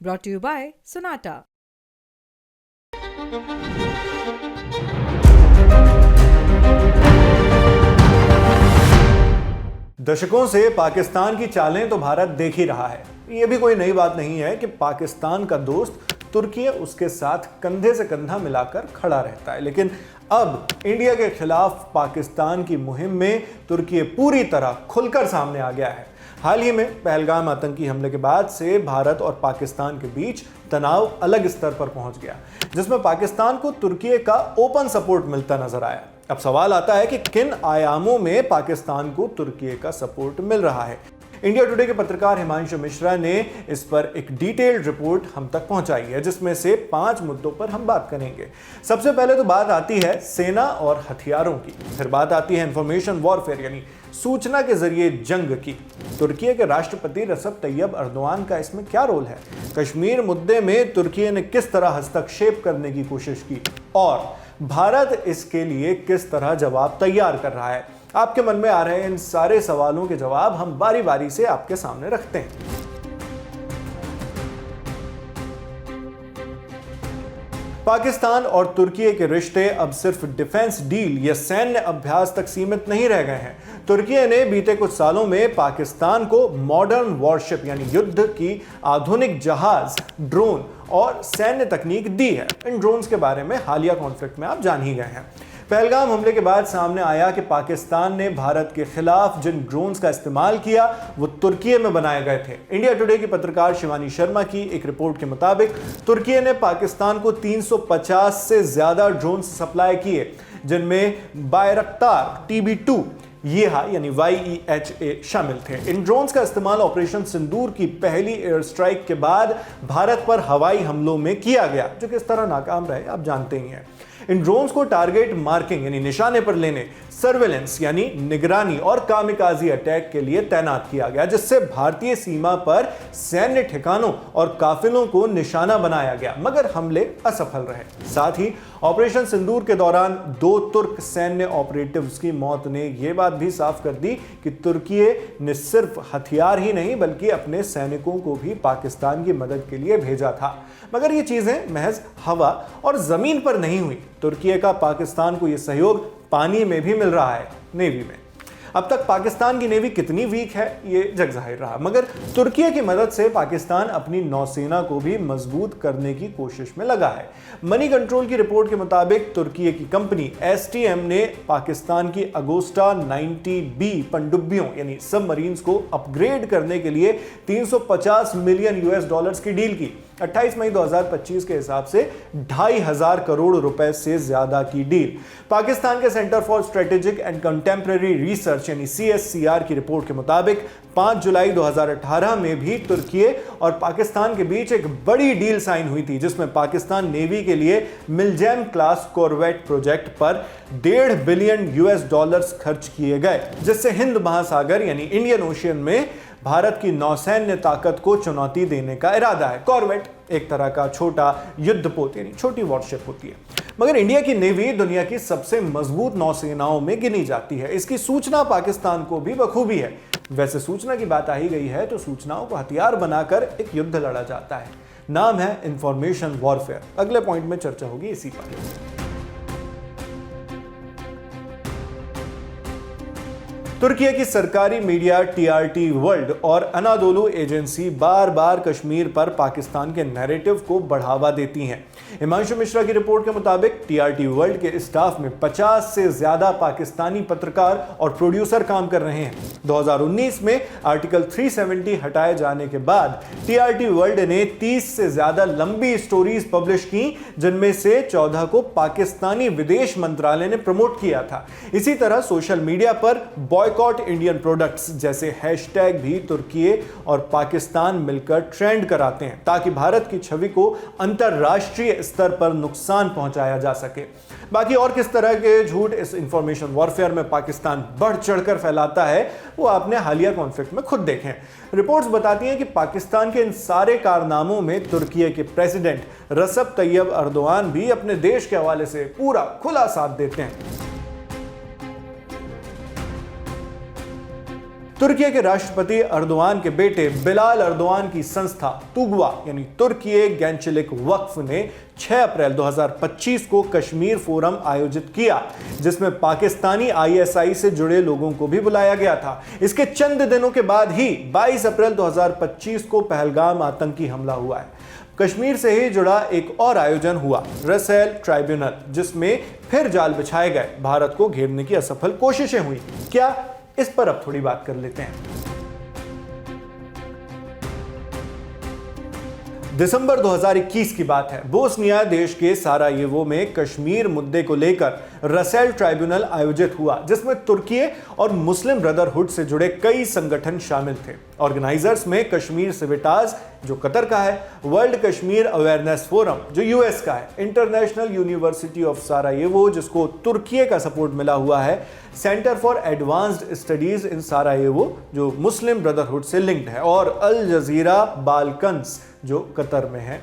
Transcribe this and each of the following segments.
Brought to you by Sonata. दशकों से पाकिस्तान की चालें तो भारत देख ही रहा है। ये भी कोई नई बात नहीं है कि पाकिस्तान का दोस्त तुर्की उसके साथ कंधे से कंधा मिलाकर खड़ा रहता है, लेकिन अब इंडिया के खिलाफ पाकिस्तान की मुहिम में तुर्की पूरी तरह खुलकर सामने आ गया है। हाल ही में पहलगाम आतंकी हमले के बाद से भारत और पाकिस्तान के बीच तनाव अलग स्तर पर पहुंच गया, जिसमें पाकिस्तान को तुर्की का ओपन सपोर्ट मिलता नजर आया। अब सवाल आता है कि किन आयामों में पाकिस्तान को तुर्की का सपोर्ट मिल रहा है। इंडिया टुडे के पत्रकार हिमांशु मिश्रा ने इस पर एक डिटेल्ड रिपोर्ट हम तक पहुंचाई है, जिसमें से 5 मुद्दों पर हम बात करेंगे। सबसे पहले तो बात आती है सेना और हथियारों की, फिर बात आती है इंफॉर्मेशन वॉरफेयर यानी सूचना के जरिए जंग की। तुर्की के राष्ट्रपति रसब तैयब अर्दोआन का इसमें क्या रोल है? कश्मीर मुद्दे में तुर्की ने किस तरह हस्तक्षेप करने की कोशिश की और भारत इसके लिए किस तरह जवाब तैयार कर रहा है? आपके मन में आ रहे इन सारे सवालों के जवाब हम बारी बारी से आपके सामने रखते हैं। पाकिस्तान और तुर्की के रिश्ते अब सिर्फ डिफेंस डील या सैन्य अभ्यास तक सीमित नहीं रह गए हैं। तुर्की ने बीते कुछ सालों में पाकिस्तान को मॉडर्न वॉरशिप यानी युद्ध की आधुनिक जहाज, ड्रोन और सैन्य तकनीक दी है। इन ड्रोन्स के बारे में हालिया कॉन्फ्लिक्ट में आप जान ही गए हैं। पहलगाम हमले के बाद सामने आया कि पाकिस्तान ने भारत के खिलाफ जिन ड्रोन्स का इस्तेमाल किया वो तुर्की में बनाए गए थे। इंडिया टुडे की पत्रकार शिवानी शर्मा की एक रिपोर्ट के मुताबिक तुर्की ने पाकिस्तान को 350 से ज्यादा ड्रोन्स सप्लाई किए, जिनमें बायरक्तार TB2 यानी YEHA शामिल थे। इन ड्रोन्स का इस्तेमाल ऑपरेशन सिंदूर की पहली एयर स्ट्राइक के बाद भारत पर हवाई हमलों में किया गया, जो किस तरह नाकाम रहे आप जानते ही हैं। इन ड्रोन्स को टारगेट मार्किंग यानी निशाने पर लेने, सर्वेलेंस यानी निगरानी और कामिकाजी अटैक के लिए तैनात किया गया, जिससे भारतीय सीमा पर सैन्य ठिकानों और काफिलों को निशाना बनाया गया, मगर हमले असफल रहे। साथ ही ऑपरेशन सिंदूर के दौरान 2 तुर्क सैन्य ऑपरेटिव्स की मौत ने यह बात भी साफ कर दी कि तुर्की ने सिर्फ हथियार ही नहीं बल्कि अपने सैनिकों को भी पाकिस्तान की मदद के लिए भेजा था। मगर ये चीजें महज हवा और जमीन पर नहीं हुई। तुर्की का पाकिस्तान को यह सहयोग पानी में भी मिल रहा है, नेवी में। अब तक पाकिस्तान की नेवी कितनी वीक है ये जग जाहिर रहा, मगर तुर्की की मदद से पाकिस्तान अपनी नौसेना को भी मजबूत करने की कोशिश में लगा है। मनी कंट्रोल की रिपोर्ट के मुताबिक तुर्की की कंपनी STM ने पाकिस्तान की अगोस्टा 90B पनडुब्बियों यानी सबमरीन्स को अपग्रेड करने के लिए $350 मिलियन की डील की। 28 मई 2025 के हिसाब से 2,500 करोड़ रुपए से ज्यादा की डील। पाकिस्तान के centre for strategic and contemporary research यानी CSCR की रिपोर्ट के मुताबिक 5 जुलाई 2018 में भी तुर्की और पाकिस्तान के बीच एक बड़ी डील साइन हुई थी, जिसमें पाकिस्तान नेवी के लिए मिलजैम क्लास कॉरवेट प्रोजेक्ट पर $1.5 बिलियन खर्च किए गए, जिससे हिंद महासागर यानी इंडियन ओशियन में भारत की नौसैन्य ताकत को चुनौती देने का इरादा है। कॉरवेट एक तरह का छोटा युद्धपोत यानी छोटी वॉरशिप होती है, मगर इंडिया की नेवी दुनिया की सबसे मजबूत नौसेनाओं में गिनी जाती है। इसकी सूचना पाकिस्तान को भी बखूबी है। वैसे सूचना की बात आ ही गई है तो सूचनाओं को हथियार बनाकर एक युद्ध लड़ा जाता है। नाम है इंफॉर्मेशन वॉरफेयर। अगले पॉइंट में चर्चा होगी इसी पर। तुर्की की सरकारी मीडिया TRT वर्ल्ड और अनादोलू एजेंसी बार बार कश्मीर पर पाकिस्तान के नैरेटिव को बढ़ावा देती हैं। हिमांशु मिश्रा की रिपोर्ट के मुताबिक TRT वर्ल्ड के स्टाफ में 50 से ज्यादा पाकिस्तानी पत्रकार और प्रोड्यूसर काम कर रहे हैं। 2019 में आर्टिकल 370 हटाए जाने के बाद TRT वर्ल्ड ने 30 से ज्यादा लंबी स्टोरीज पब्लिश की, जिनमें से 14 को पाकिस्तानी विदेश मंत्रालय ने प्रमोट किया था। इसी तरह सोशल मीडिया पर बॉयकॉट इंडियन प्रोडक्ट्स जैसे हैशटैग भी तुर्की और पाकिस्तान मिलकर ट्रेंड कराते हैं, ताकि भारत की छवि को अंतरराष्ट्रीय स्तर पर नुकसान पहुंचाया जा सके। बाकी और किस तरह के झूठ इस इंफॉर्मेशन वॉरफेयर में पाकिस्तान बढ़ चढ़कर फैलाता है वो आपने हालिया कॉन्फ्लिक्ट में खुद देखें। रिपोर्ट्स बताती हैं कि पाकिस्तान के इन सारे कारनामों में तुर्की के प्रेसिडेंट रसब तैयब अर्दोआन भी अपने देश के हवाले से पूरा खुला साथ देते हैं। तुर्की के राष्ट्रपति अर्दोआन के बेटे बिलाल अर्दोआन की संस्था तुगवा यानी तुर्की गेंचिलिक वक्फ ने 6 अप्रैल 2025 को कश्मीर फोरम आयोजित किया, जिसमें पाकिस्तानी आईएसआई से जुड़े लोगों को भी बुलाया गया था। इसके चंद दिनों के बाद ही 22 अप्रैल 2025 को पहलगाम आतंकी हमला हुआ है। कश्मीर से ही जुड़ा एक और आयोजन हुआ, रसेल ट्राइब्यूनल, जिसमें फिर जाल बिछाए गए, भारत को घेरने की असफल कोशिशें हुई। क्या, इस पर अब थोड़ी बात कर लेते हैं। दिसंबर 2021 की बात है। बोस्निया देश के सारायेवो में कश्मीर मुद्दे को लेकर रसेल ट्राइब्यूनल आयोजित हुआ, जिसमें तुर्की और मुस्लिम ब्रदरहुड से जुड़े कई संगठन शामिल थे। ऑर्गेनाइजर्स में कश्मीर सिविटाज जो कतर का है, वर्ल्ड कश्मीर अवेयरनेस फोरम जो यूएस का है, इंटरनेशनल यूनिवर्सिटी ऑफ सारायेवो जिसको तुर्की का सपोर्ट मिला हुआ है, centre for advanced studies in Sarajevo जो मुस्लिम ब्रदरहुड से लिंक्ड है, और अल जजीरा बाल्कन्स जो कतर में है,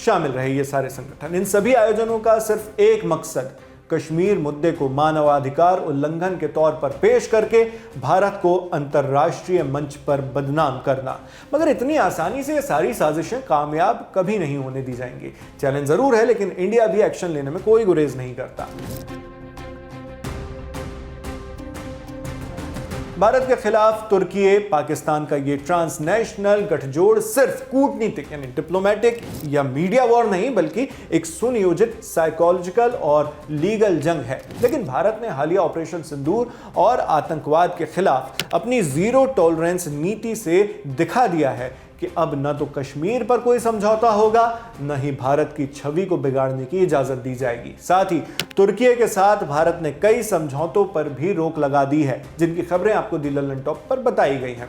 शामिल रहे ये सारे संगठन। इन सभी आयोजनों का सिर्फ एक मकसद, कश्मीर मुद्दे को मानवाधिकार उल्लंघन के तौर पर पेश करके भारत को अंतर्राष्ट्रीय मंच पर बदनाम करना। मगर इतनी आसानी से ये सारी साजिशें कामयाब कभी नहीं होने दी जाएंगी। चैलेंज जरूर है, लेकिन इंडिया भी एक्शन लेने में कोई गुरेज नहीं करता। भारत के खिलाफ तुर्की पाकिस्तान का ये ट्रांसनेशनल गठजोड़ सिर्फ कूटनीतिक यानी डिप्लोमेटिक या मीडिया वॉर नहीं, बल्कि एक सुनियोजित साइकोलॉजिकल और लीगल जंग है। लेकिन भारत ने हालिया ऑपरेशन सिंदूर और आतंकवाद के खिलाफ अपनी जीरो टॉलरेंस नीति से दिखा दिया है कि अब न तो कश्मीर पर कोई समझौता होगा, न ही भारत की छवि को बिगाड़ने की इजाजत दी जाएगी। साथ ही तुर्की के साथ भारत ने कई समझौतों पर भी रोक लगा दी है, जिनकी खबरें आपको दी लल्लन टॉप पर बताई गई हैं।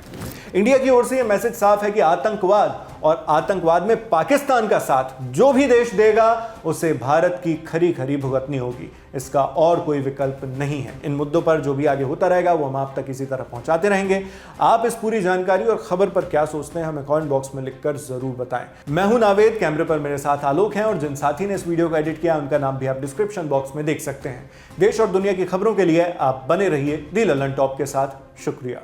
इंडिया की ओर से यह मैसेज साफ है कि आतंकवाद और आतंकवाद में पाकिस्तान का साथ जो भी देश देगा उसे भारत की खरी खरी भुगतनी होगी। इसका और कोई विकल्प नहीं है। इन मुद्दों पर जो भी आगे होता रहेगा वो हम आप तक इसी तरह पहुंचाते रहेंगे। आप इस पूरी जानकारी और खबर पर क्या सोचते हैं हमें कमेंट बॉक्स में लिखकर जरूर बताएं। मैं हूं नावेद, कैमरे पर मेरे साथ आलोक हैं, और जिन साथी ने इस वीडियो को एडिट किया उनका नाम भी आप डिस्क्रिप्शन बॉक्स में देख सकते हैं। देश और दुनिया की खबरों के लिए आप बने रहिए दी लल्लन टॉप के साथ। शुक्रिया।